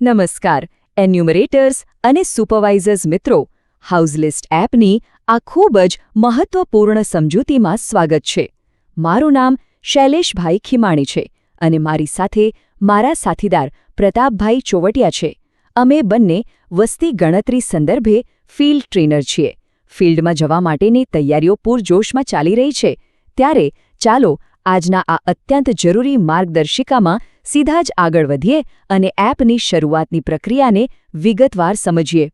નમસ્કાર એન્યુમરેટર્સ અને સુપરવાઇઝર્સ મિત્રો, હાઉસલિસ્ટ એપની આ ખૂબ જ મહત્વપૂર્ણ સમજૂતીમાં સ્વાગત છે. મારું નામ શૈલેષભાઈ ખીમાણી છે અને મારી સાથે મારા સાથીદાર પ્રતાપભાઈ ચોવટિયા છે. અમે બંને વસ્તી ગણતરી સંદર્ભે ફિલ્ડ ટ્રેનર છીએ. ફિલ્ડમાં જવા માટેની તૈયારીઓ પૂરજોશમાં ચાલી રહી છે, ત્યારે ચાલો આજના આ અત્યંત જરૂરી માર્ગદર્શિકામાં સીધા જ આગળ વધીએ અને એપની શરૂઆતની પ્રક્રિયાને વિગતવાર સમજીએ.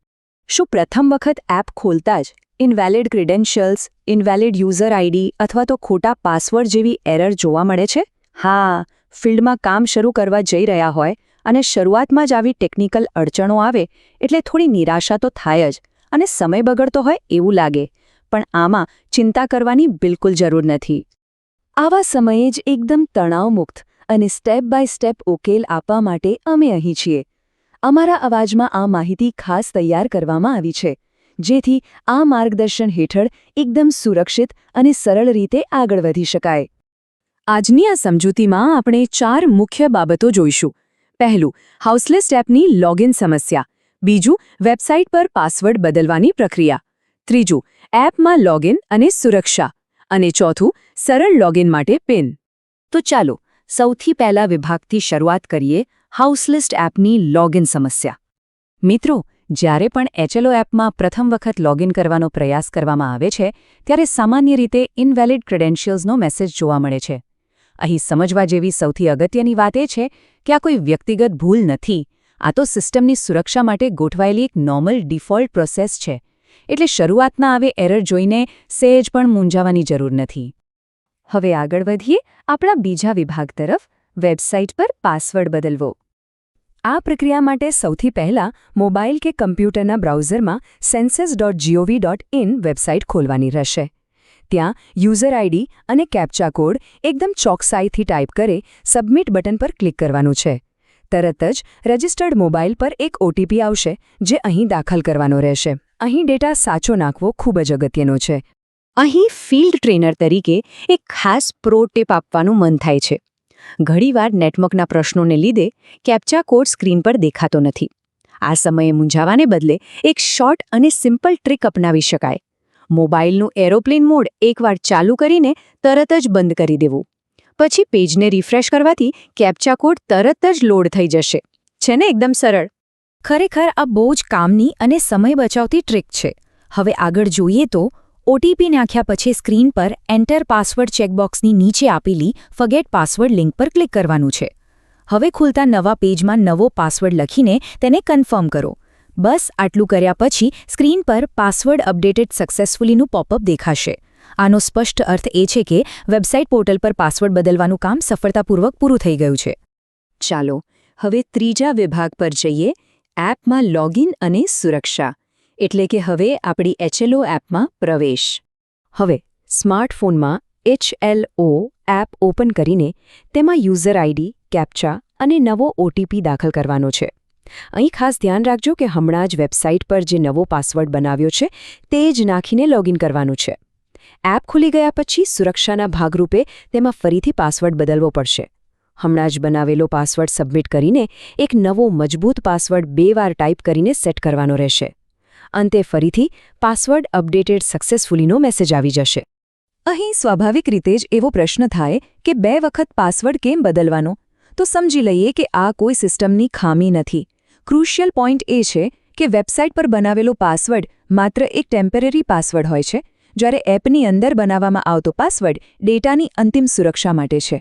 શું પ્રથમ વખત એપ ખોલતા જ invalid credentials, invalid user ID અથવા તો ખોટા પાસવર્ડ જેવી એરર જોવા મળે છે? હા, ફિલ્ડમાં કામ શરૂ કરવા જઈ રહ્યા હોય અને શરૂઆતમાં જ આવી ટેકનિકલ અડચણો આવે એટલે થોડી નિરાશા તો થાય જ અને સમય બગડતો હોય એવું લાગે. પણ આમાં ચિંતા કરવાની બિલકુલ જરૂર નથી. આવા સમયે જ એકદમ તણાવમુક્ત અને સ્ટેપ બાય સ્ટેપ ઉકેલ આપવા માટે અમે અહીં છીએ. અમારા અવાજમાં આ માહિતી ખાસ તૈયાર કરવામાં આવી છે, જેથી આ માર્ગદર્શન હેઠળ એકદમ સુરક્ષિત અને સરળ રીતે આગળ વધી શકાય. આજની આ સમજૂતીમાં આપણે 4 મુખ્ય બાબતો જોઈશું. પહેલું, હાઉસલિસ્ટ એપની લોગિન સમસ્યા. બીજું, વેબસાઇટ પર પાસવર્ડ બદલવાની પ્રક્રિયા. ત્રીજું, એપમાં લોગિન અને સુરક્ષા. અને ચોથું, સરળ લોગિન માટે પિન. તો ચાલો સૌથી પહેલા વિભાગથી શરૂઆત કરીએ, હાઉસલિસ્ટ એપની લોગિન સમસ્યા. મિત્રો, જ્યારે પણ HLO એપમાં પ્રથમ વખત લોગિન કરવાનો પ્રયાસ કરવામાં આવે છે, ત્યારે સામાન્ય રીતે ઇનવેલિડ ક્રેડેન્શિયલ્સનો મેસેજ જોવા મળે છે. અહીં સમજવા જેવી સૌથી અગત્યની વાત એ છે કે આ કોઈ વ્યક્તિગત ભૂલ નથી. આ તો સિસ્ટમની સુરક્ષા માટે ગોઠવાયેલી એક નોર્મલ ડિફોલ્ટ પ્રોસેસ છે. એટલે શરૂઆતના આવે એરર જોઈને સહેજ પણ મૂંઝાવાની જરૂર નથી. હવે આગળ વધીએ આપણા બીજા વિભાગ તરફ, વેબસાઇટ પર પાસવર્ડ બદલવો. આ પ્રક્રિયા માટે સૌથી પહેલાં મોબાઈલ કે કમ્પ્યુટરના બ્રાઉઝરમાં census.gov.in વેબસાઇટ ખોલવાની રહેશે. ત્યાં યુઝર આઈડી અને કેપ્ચા કોડ એકદમ ચોકસાઈથી ટાઈપ કરે સબમિટ બટન પર ક્લિક કરવાનું છે. તરત જ રજિસ્ટર્ડ મોબાઈલ પર એક OTP આવશે, જે અહીં દાખલ કરવાનો રહેશે. અહીં ડેટા સાચો નાખવો ખૂબ જ અગત્યનો છે. અહીં ફિલ્ડ ટ્રેનર તરીકે એક ખાસ પ્રો ટિપ આપવાનું મન થાય છે. ઘણીવાર નેટવર્કના પ્રશ્નોને લીધે કેપ્ચા કોડ સ્ક્રીન પર દેખાતો નથી. આ સમયે મૂંઝાવાને બદલે એક શોર્ટ અને સિમ્પલ ટ્રીક અપનાવી શકાય. મોબાઈલનું એરોપ્લેન મોડ એકવાર ચાલુ કરીને તરત જ બંધ કરી દેવું. પછી પેજને રિફ્રેશ કરવાથી કેપ્ચા કોડ તરત જ લોડ થઈ જશે. છે ને એકદમ સરળ? ખરેખર આ બહુ જ કામની અને સમય બચાવતી ટ્રીક છે. હવે આગળ જોઈએ તો OTP નાખ્યા પછી સ્ક્રીન પર એન્ટર પાસવર્ડ ચેકબોક્સની નીચે આપેલી ફર્ગેટ પાસવર્ડ લિંક પર ક્લિક કરવાનું છે. હવે ખુલતા નવા પેજમાં નવો પાસવર્ડ લખીને તેને કન્ફર્મ કરો. બસ આટલું કર્યા પછી સ્ક્રીન પર પાસવર્ડ અપડેટેડ સક્સેસફુલીનું પોપઅપ દેખાશે. આનો સ્પષ્ટ અર્થ એ છે કે વેબસાઇટ પોર્ટલ પર પાસવર્ડ બદલવાનું કામ સફળતાપૂર્વક પૂરું થઈ ગયું છે. ચાલો હવે ત્રીજા વિભાગ પર જઈએ, એપમાં લોગિન અને સુરક્ષા. એટલે કે હવે આપણી HLO એપમાં પ્રવેશ. હવે સ્માર્ટફોનમાં HLO એપ ઓપન કરીને તેમાં યુઝર આઈડી, કેપ્ચા અને નવો OTP દાખલ કરવાનો છે. અહીં ખાસ ધ્યાન રાખજો કે હમણાં જ વેબસાઇટ પર જે નવો પાસવર્ડ બનાવ્યો છે તે જ નાખીને લોગિન કરવાનું છે. એપ ખુલી ગયા પછી સુરક્ષાના ભાગરૂપે તેમાં ફરીથી પાસવર્ડ બદલવો પડશે. હમણાં જ બનાવેલો પાસવર્ડ સબમિટ કરીને એક નવો મજબૂત પાસવર્ડ 2 વાર ટાઈપ કરીને સેટ કરવાનો રહેશે. અંતે ફરીથી પાસવર્ડ અપડેટેડ સક્સેસફુલીનો મેસેજ આવી જશે. અહીં સ્વાભાવિક રીતે જ એવો પ્રશ્ન થાય કે 2 વખત પાસવર્ડ કેમ બદલવાનો? તો સમજી લઈએ કે આ કોઈ સિસ્ટમની ખામી નથી. ક્રુશિયલ પોઈન્ટ એ છે કે વેબસાઇટ પર બનાવેલો પાસવર્ડ માત્ર એક ટેમ્પરરી પાસવર્ડ હોય છે, જ્યારે એપની અંદર બનાવવામાં આવતો પાસવર્ડ ડેટાની અંતિમ સુરક્ષા માટે છે.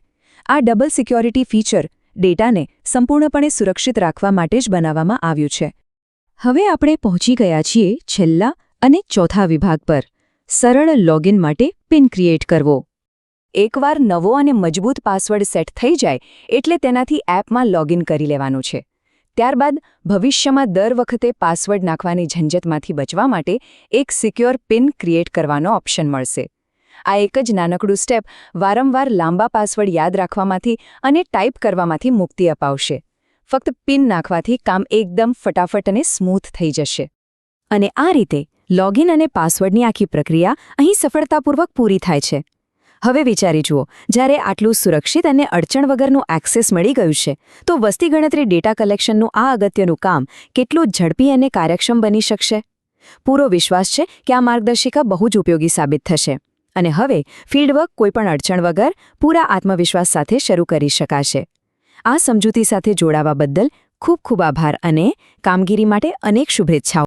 આ ડબલ સિક્યોરિટી ફીચર ડેટાને સંપૂર્ણપણે સુરક્ષિત રાખવા માટે જ બનાવવામાં આવ્યું છે. હવે આપણે પહોંચી ગયા છીએ છેલ્લા અને ચોથા વિભાગ પર, સરળ લોગિન માટે પિન ક્રિએટ કરવો. એકવાર નવો અને મજબૂત પાસવર્ડ સેટ થઈ જાય એટલે તેનાથી એપમાં લોગિન કરી લેવાનું છે. ત્યારબાદ ભવિષ્યમાં દર વખતે પાસવર્ડ નાખવાની ઝંઝટમાંથી બચવા માટે એક સિક્યોર પિન ક્રિએટ કરવાનો ઓપ્શન મળશે. આ એક જ નાનકડું સ્ટેપ વારંવાર લાંબા પાસવર્ડ યાદ રાખવામાંથી અને ટાઈપ કરવામાંથી મુક્તિ અપાવશે. ફક્ત પિન નાખવાથી કામ એકદમ ફટાફટ અને સ્મૂથ થઈ જશે. અને આ રીતે લોગિન અને પાસવર્ડની આખી પ્રક્રિયા અહીં સફળતાપૂર્વક પૂરી થાય છે. હવે વિચારી જુઓ, જ્યારે આટલું સુરક્ષિત અને અડચણ વગરનું એક્સેસ મળી ગયું છે તો વસ્તી ગણતરી ડેટા કલેક્શનનું આ અગત્યનું કામ કેટલું ઝડપી અને કાર્યક્ષમ બની શકશે. પૂરો વિશ્વાસ છે કે આ માર્ગદર્શિકા બહુ જ ઉપયોગી સાબિત થશે અને હવે ફિલ્ડવર્ક કોઈપણ અડચણ વગર પૂરા આત્મવિશ્વાસ સાથે શરૂ કરી શકાશે. આ સમજૂતી સાથે જોડાવા બદલ ખૂબ ખૂબ આભાર અને કામગીરી માટે અનેક શુભેચ્છાઓ.